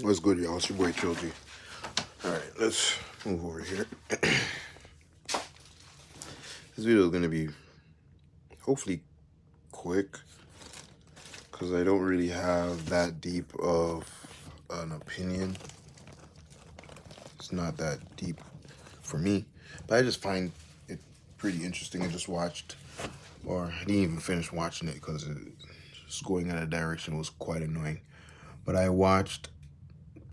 What's good, y'all? It's your boy Trilogy. Alright, let's move over here. This video is going to be hopefully quick because I don't really have that deep of an opinion. It's not that deep for me, but I just find it pretty interesting. I just watched, or I didn't even finish watching it because just going in a direction was quite annoying. But I watched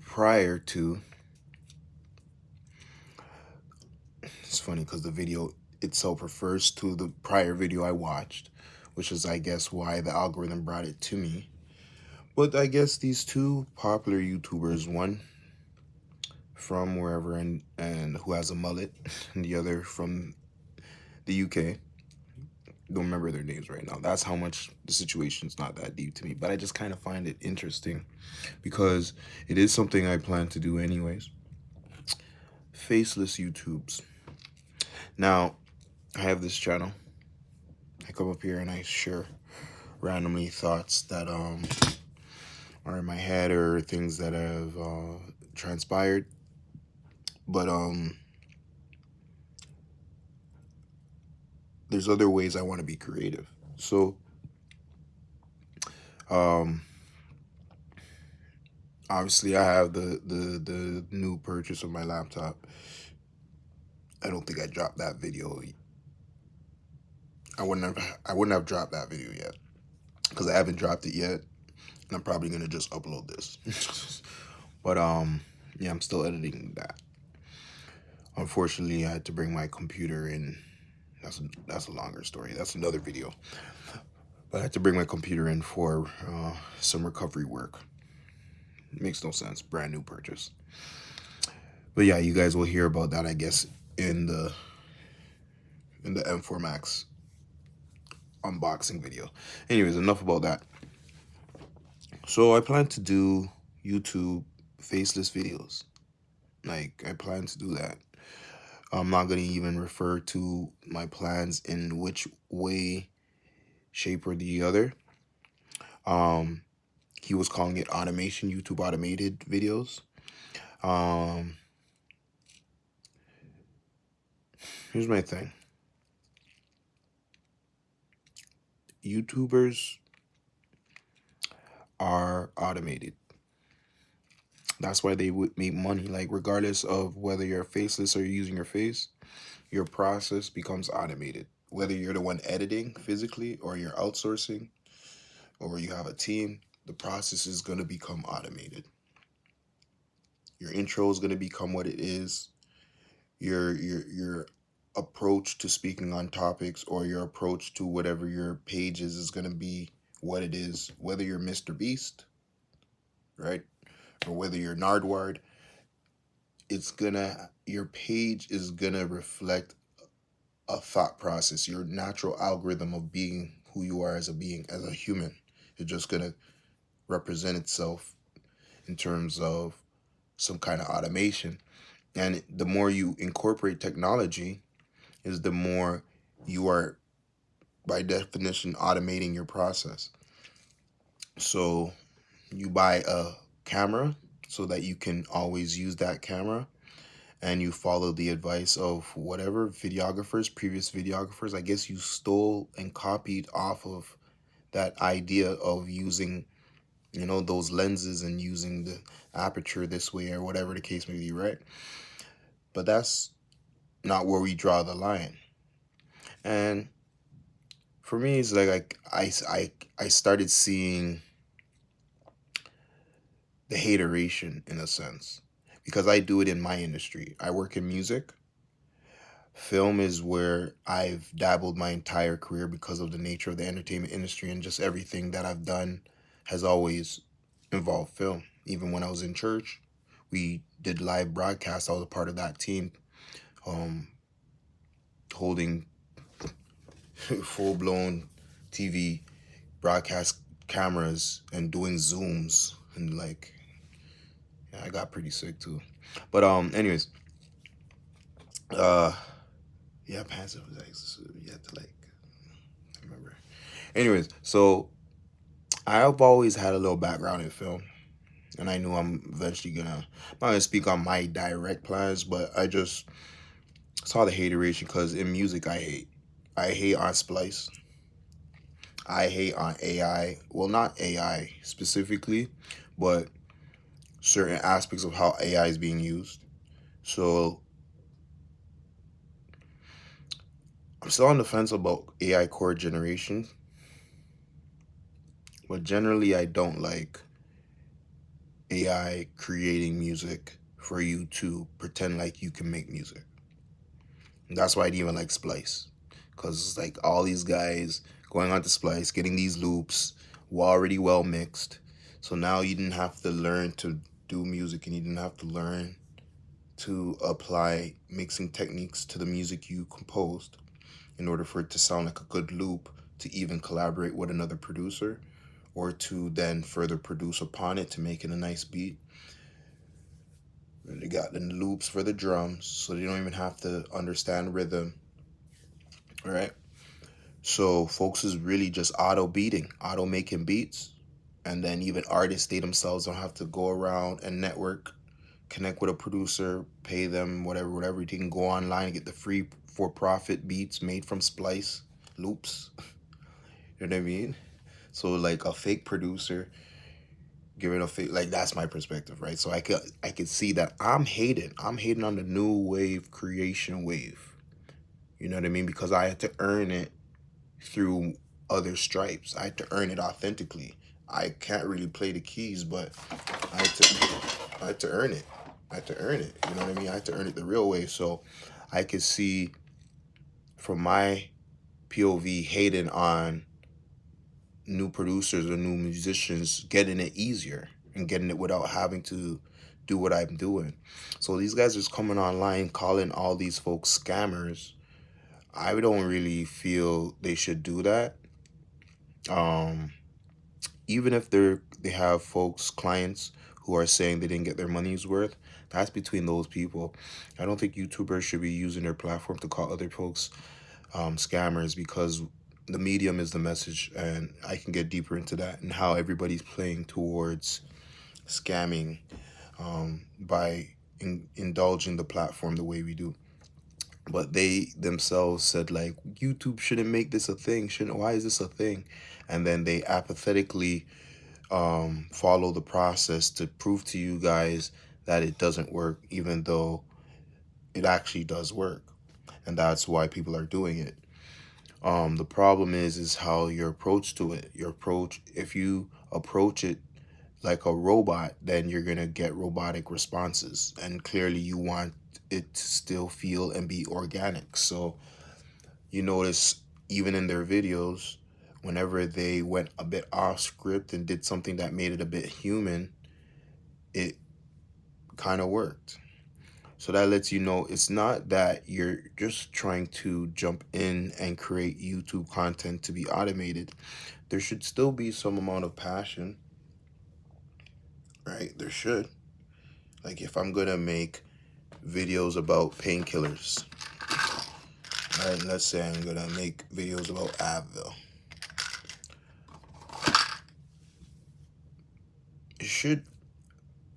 prior to. It's funny because the video itself refers to the prior video I watched, which is, I guess, why the algorithm brought it to me. But I guess these two popular YouTubers, one from wherever and who has a mullet, and the other from the UK. Don't remember their names right now. That's how much the situation's not that deep to me. But I just kind of find it interesting because it is something I plan to do anyways. Faceless YouTubes. Now, I have this channel. I come up here and I share randomly thoughts that are in my head or things that have transpired. But there's other ways I want to be creative. So obviously I have the new purchase of my laptop. I don't think I dropped that video. I wouldn't have dropped that video yet because I haven't dropped it yet, and I'm probably gonna just upload this. But yeah, I'm still editing that. Unfortunately, I had to bring my computer in. That's a longer story. That's another video. But I had to bring my computer in for some recovery work. It makes no sense. Brand new purchase. But yeah, you guys will hear about that, I guess, in the M4 Max unboxing video. Anyways, enough about that. So I plan to do YouTube faceless videos. Like, I plan to do that. I'm not going to even refer to my plans in which way, shape, or the other. He was calling it automation, YouTube automated videos. Here's my thing. YouTubers are automated. That's why they would make money. Like, regardless of whether you're faceless or you're using your face, your process becomes automated. Whether you're the one editing physically or you're outsourcing or you have a team, the process is going to become automated. Your intro is going to become what it is. Your approach to speaking on topics or your approach to whatever your page is going to be what it is. Whether you're Mr. Beast, right? Or whether you're Nardward, your page is gonna reflect a thought process, your natural algorithm of being who you are as a being, as a human. It's just gonna represent itself in terms of some kind of automation. And the more you incorporate technology, is the more you are, by definition, automating your process. So you buy a camera so that you can always use that camera, and you follow the advice of whatever previous videographers. I guess you stole and copied off of that idea of using, those lenses and using the aperture this way or whatever the case may be, right? But that's not where we draw the line. And for me, it's like I started seeing the hateration in a sense because I do it in my industry. I work in music. Film is where I've dabbled my entire career because of the nature of the entertainment industry, and just everything that I've done has always involved film. Even when I was in church, we did live broadcasts. I was a part of that team, holding full-blown TV broadcast cameras and doing zooms, and yeah, I got pretty sick too. But anyways, yeah, passive was like, you have to remember. Anyways, so I have always had a little background in film. And I knew I'm eventually gonna, I'm not gonna speak on my direct plans, but I just saw the hateration because in music I hate on Splice. I hate on AI. Well, not AI specifically, but certain aspects of how AI is being used. So I'm still on the fence about AI core generation, but generally I don't like AI creating music for you to pretend like you can make music. And that's why I didn't even like Splice. Because it's like all these guys going on to Splice, getting these loops already well mixed. So now you didn't have to learn to do music and you didn't have to learn to apply mixing techniques to the music you composed in order for it to sound like a good loop to even collaborate with another producer or to then further produce upon it to make it a nice beat. They got the loops for the drums, so they don't even have to understand rhythm. All right. So folks is really just auto beating, auto making beats. And then even artists, they themselves don't have to go around and network, connect with a producer, pay them whatever. You can go online and get the free for profit beats made from Splice loops. You know what I mean? So like a fake producer giving a fake, like that's my perspective, right? So I could see that I'm hating on the new wave creation wave. You know what I mean? Because I had to earn it through other stripes. I had to earn it authentically. I can't really play the keys, but I had to earn it. I had to earn it. You know what I mean? I had to earn it the real way. So I could see from my POV hating on new producers or new musicians getting it easier and getting it without having to do what I'm doing. So these guys are just coming online calling all these folks scammers. I don't really feel they should do that. Um, Even if they have folks, clients who are saying they didn't get their money's worth, that's between those people. I don't think YouTubers should be using their platform to call other folks scammers because the medium is the message, and I can get deeper into that and how everybody's playing towards scamming by indulging the platform the way we do. But they themselves said like YouTube shouldn't make this a thing. Shouldn't Why is this a thing? And then they apathetically follow the process to prove to you guys that it doesn't work, even though it actually does work, and that's why people are doing it. The problem is how your approach to it. Your approach, if you approach it like a robot, then you're gonna get robotic responses, and clearly you want it to still feel and be organic. So you notice even in their videos, whenever they went a bit off script and did something that made it a bit human, it kind of worked. So that lets you know it's not that you're just trying to jump in and create YouTube content to be automated. There should still be some amount of passion, right? There should. Like if I'm gonna make videos about painkillers, right? Let's say I'm gonna make videos about Advil. It should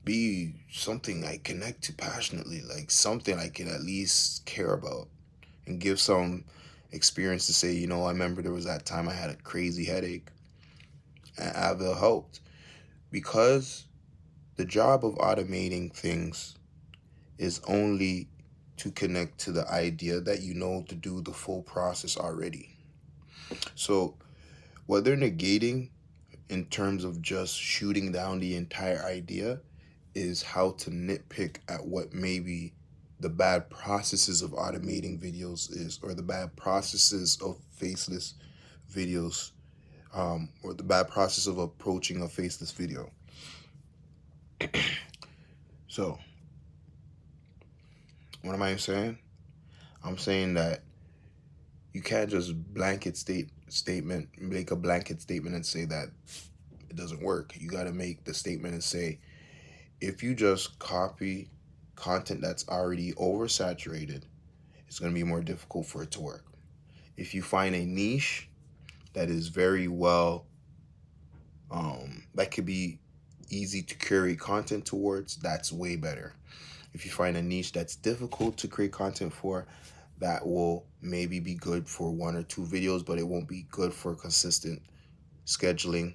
be something I connect to passionately, like something I can at least care about and give some experience to say, I remember there was that time I had a crazy headache and Advil helped. Because the job of automating things is only to connect to the idea that you know to do the full process already. So what they're negating in terms of just shooting down the entire idea is how to nitpick at what maybe the bad processes of automating videos is, or the bad processes of faceless videos, or the bad process of approaching a faceless video. So, what am I saying? I'm saying that you can't just make a blanket statement and say that it doesn't work. You got to make the statement and say, if you just copy content that's already oversaturated, it's going to be more difficult for it to work. If you find a niche that is very well, that could be easy to curate content towards, that's way better. If you find a niche that's difficult to create content for, that will maybe be good for 1 or 2 videos, but it won't be good for consistent scheduling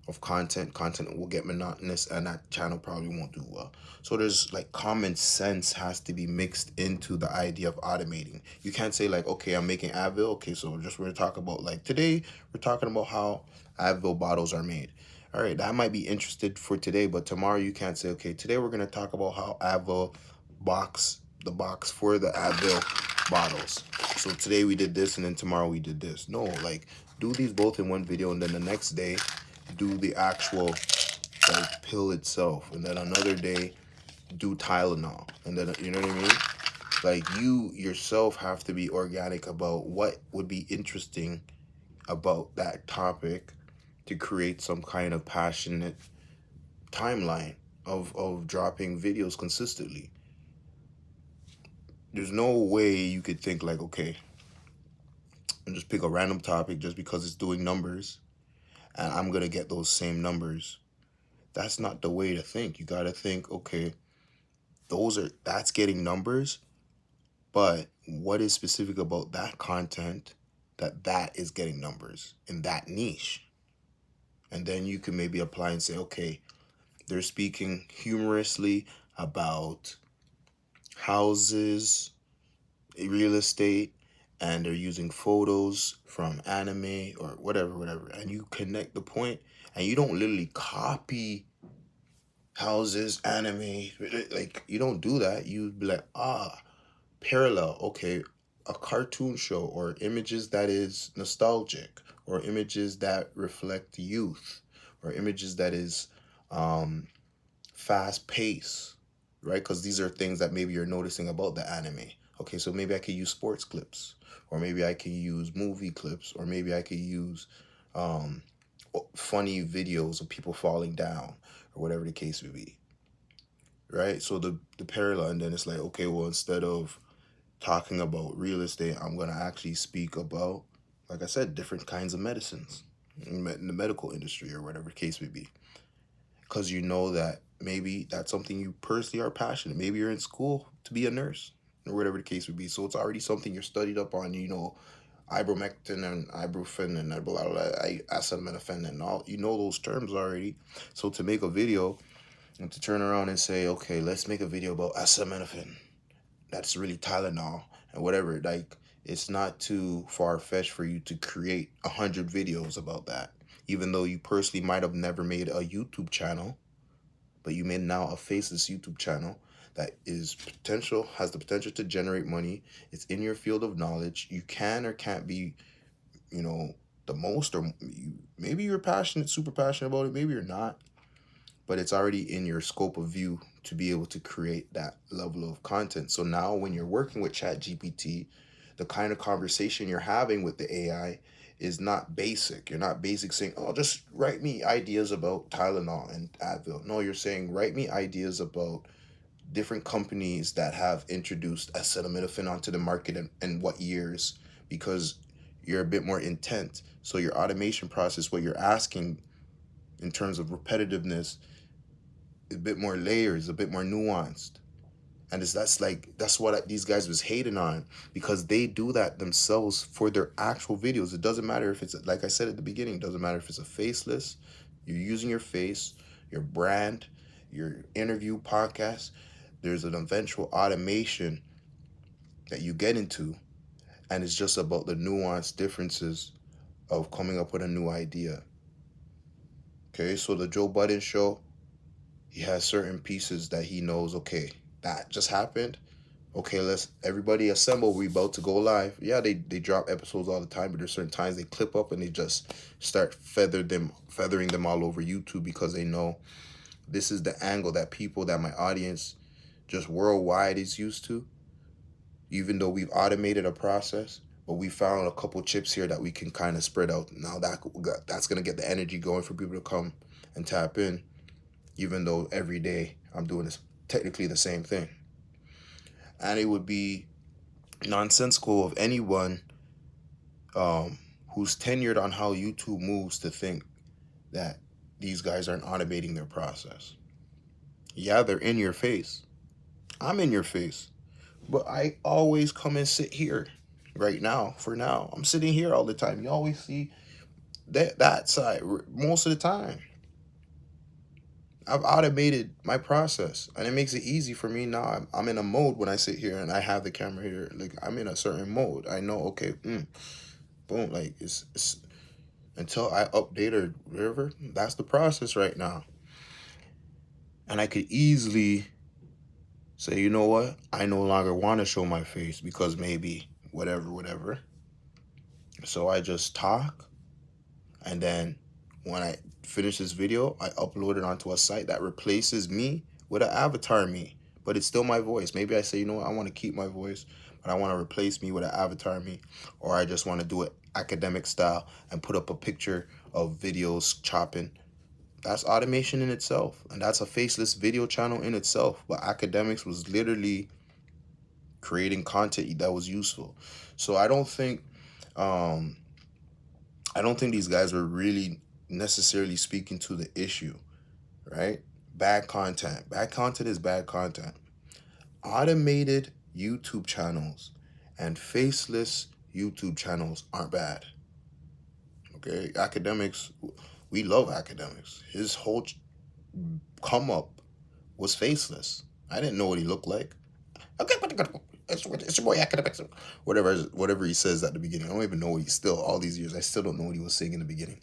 of content. Content will get monotonous and that channel probably won't do well. So there's like common sense has to be mixed into the idea of automating. You can't say like, okay, I'm making Advil. Okay, so just we're talking about like today, we're talking about how Advil bottles are made. All right, that might be interested for today, but tomorrow you can't say, okay, today we're gonna talk about how Advil the box for the Advil bottles. So today we did this and then tomorrow we did this. No, like do these both in one video and then the next day do the actual like pill itself, and then another day do Tylenol, and then you know what I mean. Like you yourself have to be organic about what would be interesting about that topic to create some kind of passionate timeline of dropping videos consistently. There's no way you could think like, okay, and just pick a random topic just because it's doing numbers and I'm gonna get those same numbers. That's not the way to think. You gotta think, okay, that's getting numbers, but what is specific about that content that is getting numbers in that niche? And then you can maybe apply and say, okay, they're speaking humorously about houses, real estate, and they're using photos from anime or whatever, and you connect the point, and you don't literally copy houses, anime, like you don't do that. You be like, parallel, okay, a cartoon show or images that is nostalgic or images that reflect youth or images that is fast pace, right? Because these are things that maybe you're noticing about the anime. Okay, so maybe I could use sports clips, or maybe I could use movie clips, or maybe I could use um, funny videos of people falling down, or whatever the case may be, right? So the parallel, and then it's like, okay, well, instead of talking about real estate, I'm gonna actually speak about, like I said, different kinds of medicines in the medical industry, or whatever the case may be, because you know that maybe that's something you personally are passionate. Maybe you're in school to be a nurse, or whatever the case would be. So it's already something you're studied up on. You know, ivermectin and ibuprofen and blah, blah, blah, acetaminophen and all. You know those terms already. So to make a video and to turn around and say, okay, let's make a video about acetaminophen. That's really Tylenol and whatever. Like, it's not too far-fetched for you to create 100 videos about that. Even though you personally might have never made a YouTube channel, but you made now a Faceless YouTube channel that has the potential to generate money. It's in your field of knowledge. You can or can't be, you know, the most, or maybe you're passionate, super passionate about it. Maybe you're not, but it's already in your scope of view to be able to create that level of content. So now when you're working with ChatGPT, the kind of conversation you're having with the AI is not basic. You're not basic saying, oh, just write me ideas about Tylenol and Advil. No, you're saying, write me ideas about different companies that have introduced acetaminophen onto the market and what years, because you're a bit more intent. So your automation process, what you're asking in terms of repetitiveness, a bit more layers, a bit more nuanced. And that's what these guys was hating on, because they do that themselves for their actual videos. It doesn't matter if it's, like I said at the beginning, it doesn't matter if it's a faceless, you're using your face, your brand, your interview podcast. There's an eventual automation that you get into, and it's just about the nuanced differences of coming up with a new idea. Okay, so the Joe Budden show, he has certain pieces that he knows, okay, that just happened. Okay, let's everybody assemble. We about to go live. Yeah, they drop episodes all the time, but there's certain times they clip up and they just start feathering them all over YouTube, because they know this is the angle that my audience just worldwide is used to. Even though we've automated a process, but we found a couple chips here that we can kind of spread out. Now that's gonna get the energy going for people to come and tap in, even though every day I'm doing this technically the same thing. And it would be nonsensical of anyone who's tenured on how YouTube moves to think that these guys aren't automating their process. Yeah, they're in your face. I'm in your face. But I always come and sit here right now. For now, I'm sitting here all the time. You always see that side most of the time. I've automated my process, and it makes it easy for me now. I'm in a mode when I sit here and I have the camera here. Like, I'm in a certain mode. I know, okay, boom, like it's until I update or whatever. That's the process right now, and I could easily say, you know what? I no longer want to show my face because maybe whatever. So I just talk, and then when I finish this video, I upload it onto a site that replaces me with an avatar me, but it's still my voice. Maybe I say, you know what, I want to keep my voice, but I want to replace me with an avatar me, or I just want to do it academic style and put up a picture of videos chopping. That's automation in itself, and that's a faceless video channel in itself. But academics was literally creating content that was useful. So um I don't think these guys were really necessarily speaking to the issue, right? Bad content. Bad content is bad content. Automated YouTube channels and faceless YouTube channels aren't bad. Okay? Academics, we love academics. His whole come up was faceless. I didn't know what he looked like. Okay, it's your boy academics. Whatever he says at the beginning. I don't even know what he's still, all these years, I still don't know what he was saying in the beginning.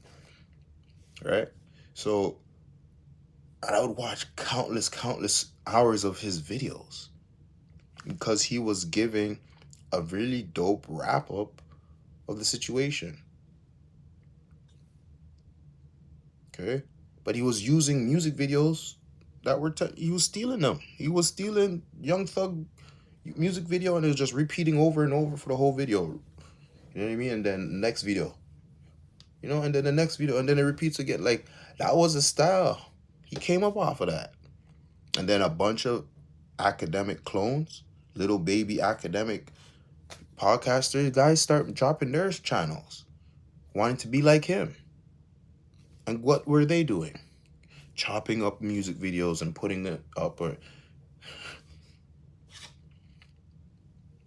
Right? So I would watch countless hours of his videos because he was giving a really dope wrap up of the situation. Okay? But he was using music videos that were, he was stealing them. He was stealing Young Thug music video and it was just repeating over and over for the whole video. You know what I mean? And then next video. And then the next video, and then it repeats again. Like, that was a style. He came up off of that. And then a bunch of academic clones, little baby academic podcasters, guys start dropping their channels, wanting to be like him. And what were they doing? Chopping up music videos and putting it up. Or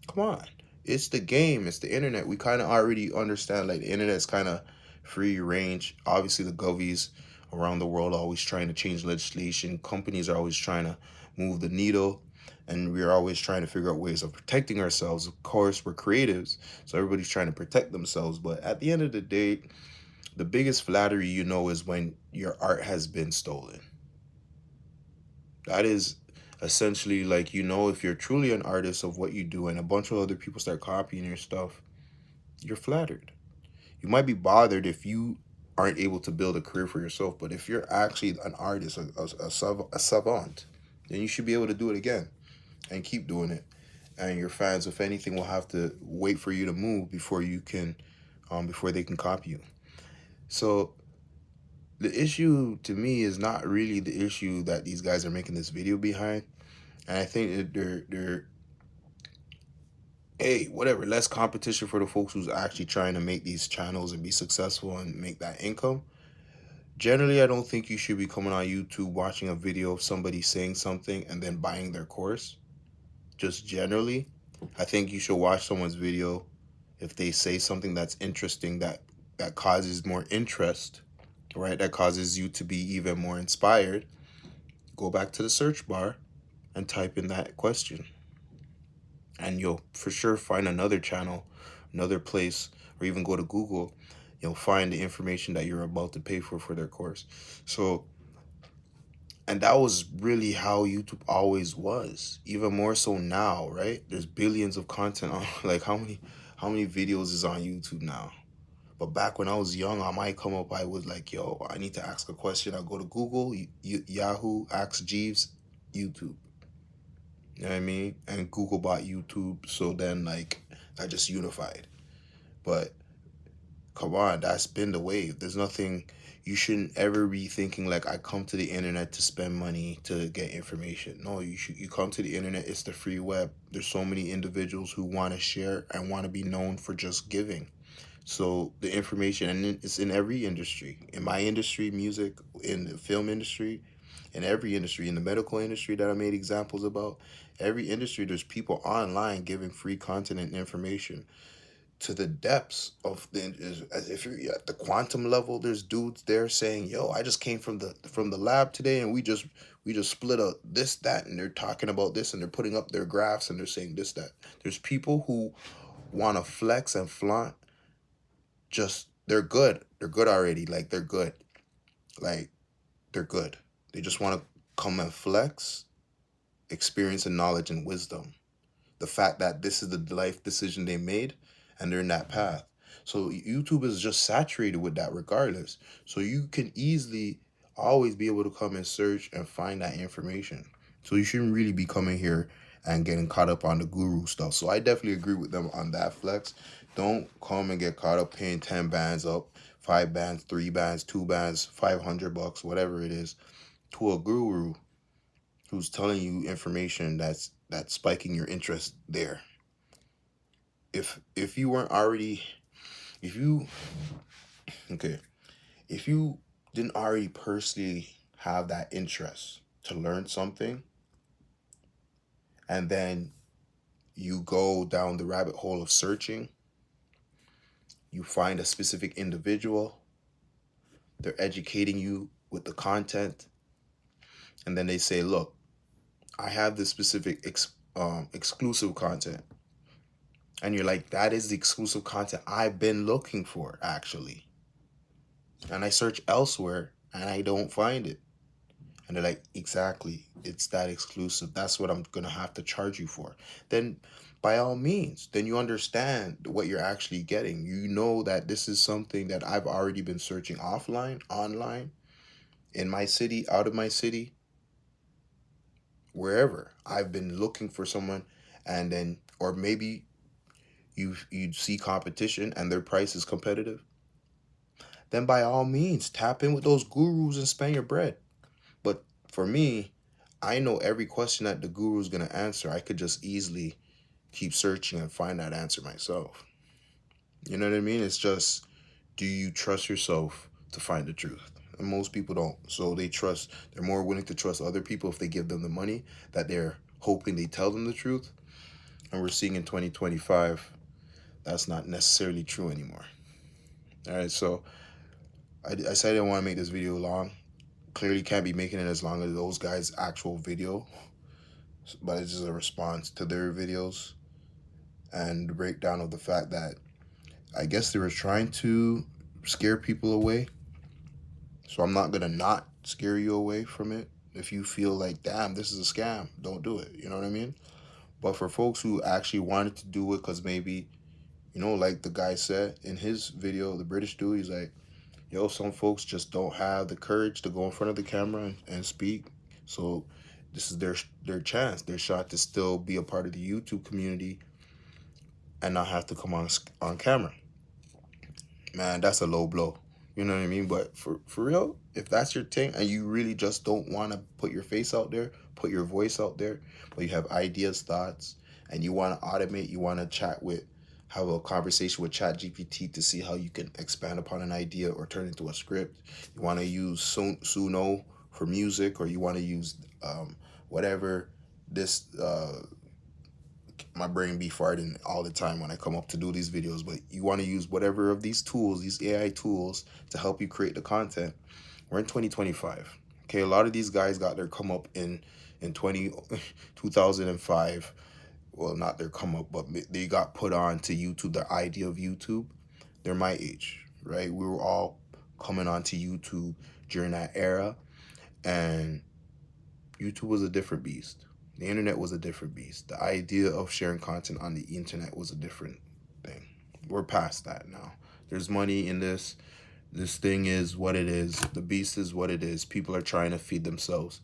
come on, it's the game, it's the internet. We kind of already understand, like, the internet's kind of free range. Obviously, the govies around the world are always trying to change legislation. Companies are always trying to move the needle, and we're always trying to figure out ways of protecting ourselves. Of course, we're creatives, so everybody's trying to protect themselves. But at the end of the day, the biggest flattery is when your art has been stolen. That is essentially, like, if you're truly an artist of what you do and a bunch of other people start copying your stuff, you're flattered. You might be bothered if you aren't able to build a career for yourself, but if you're actually an artist, a savant, then you should be able to do it again and keep doing it. And your fans, if anything, will have to wait for you to move before you can, before they can copy you. So the issue to me is not really the issue that these guys are making this video behind. And I think that they're hey, whatever, less competition for the folks who's actually trying to make these channels and be successful and make that income. Generally, I don't think you should be coming on YouTube watching a video of somebody saying something and then buying their course. Just generally, I think you should watch someone's video if they say something that's interesting, that causes more interest, right? That causes you to be even more inspired. Go back to the search bar and type in that question. And you'll for sure find another channel, another place, or even go to Google. You'll find the information that you're about to pay for their course. So, and that was really how YouTube always was. Even more so now, right? There's billions of content on, like, how many videos is on YouTube now? But back when I was young, I might come up, I was like, yo, I need to ask a question. I'll go to Google, Yahoo, Ask Jeeves, YouTube. You know what I mean? And Google bought YouTube, so then, like, I just unified. But come on, that's been the wave. There's nothing, you shouldn't ever be thinking like, I come to the internet to spend money to get information. No, you come to the internet, it's the free web. There's so many individuals who want to share and want to be known for just giving. So the information, and it's in every industry. In my industry, music, in the film industry, in every industry, in the medical industry that I made examples about, every industry, there's people online giving free content and information to the depths of as if you're at the quantum level. There's dudes there saying, yo, I just came from the lab today, and we just split up this that, and they're talking about this, and they're putting up their graphs, and they're saying this that. There's people who want to flex and flaunt. Just they're good already, like like they're good. They just want to come and flex experience and knowledge and wisdom, the fact that this is the life decision they made, and they're in that path. So YouTube is just saturated with that regardless. So you can easily always be able to come and search and find that information. So you shouldn't really be coming here and getting caught up on the guru stuff. So I definitely agree with them on that flex. Don't come and get caught up paying 10 bands up, 5 bands, 3 bands, 2 bands, $500, whatever it is, to a guru who's telling you information that's spiking your interest there. If you weren't already, if you okay, if you didn't already personally have that interest to learn something, and then you go down the rabbit hole of searching, you find a specific individual, they're educating you with the content, and then they say, look, I have this specific exclusive content. And you're like, that is the exclusive content I've been looking for, actually. And I search elsewhere and I don't find it. And they're like, exactly, it's that exclusive. That's what I'm going to have to charge you for. Then, by all means, then you understand what you're actually getting. You know that this is something that I've already been searching offline, online, in my city, out of my city, wherever. I've been looking for someone, and then, or maybe you see competition and their price is competitive, then by all means tap in with those gurus and spend your bread. But for me, I know every question that the guru is going to answer. I could just easily keep searching and find that answer myself. You know what I mean? It's just, do you trust yourself to find the truth? And most people don't. So they're more willing to trust other people if they give them the money, that they're hoping they tell them the truth. And we're seeing in 2025, that's not necessarily true anymore. All right, so I said I didn't want to make this video long. Clearly can't be making it as long as those guys' actual video, but it's just a response to their videos and the breakdown of the fact that I guess they were trying to scare people away. So I'm not gonna not scare you away from it. If you feel like, damn, this is a scam, don't do it. You know what I mean? But for folks who actually wanted to do it because maybe, like the guy said in his video, the British dude, he's like, yo, some folks just don't have the courage to go in front of the camera and speak. So this is their chance, their shot to still be a part of the YouTube community and not have to come on camera. Man, that's a low blow. You know what I mean? But for real, if that's your thing and you really just don't want to put your face out there, put your voice out there, but you have ideas, thoughts, and you want to automate, you want to have a conversation with ChatGPT to see how you can expand upon an idea or turn it into a script. You want to use Suno for music, or you want to use whatever this my brain be farting all the time when I come up to do these videos, but you want to use whatever of these tools, these AI tools, to help you create the content. We're in 2025. Okay, a lot of these guys got their come up in 2005. Well, not their come up, but they got put on to YouTube, the idea of YouTube. They're my age, right? We were all coming onto YouTube during that era, and YouTube was a different beast. The internet was a different beast. The idea of sharing content on the internet was a different thing. We're past that now. There's money in this. This thing is what it is. The beast is what it is. People are trying to feed themselves.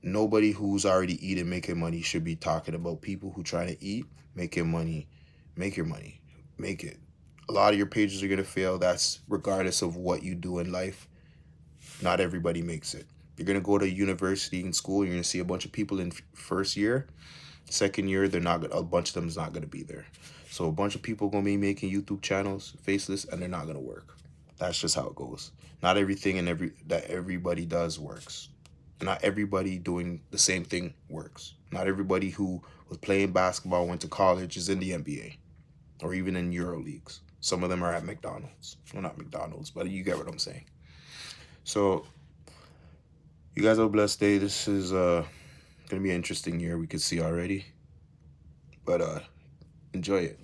Nobody who's already eating, making money should be talking about people who try to eat, making money. Make your money. Make it. A lot of your pages are going to fail. That's regardless of what you do in life. Not everybody makes it. You're going to go to university and school. You're going to see a bunch of people in first year Second year, they're not gonna. A bunch of them is not gonna be there. So a bunch of people gonna be making YouTube channels, faceless, and they're not gonna work. That's just how it goes. Not everything and everybody does works. Not everybody doing the same thing works. Not everybody who was playing basketball, went to college, is in the NBA or even in Euro leagues. Some of them are at McDonald's. Well, not McDonald's, but you get what I'm saying. So you guys have a blessed day. This is gonna be an interesting year. We could see already, but enjoy it.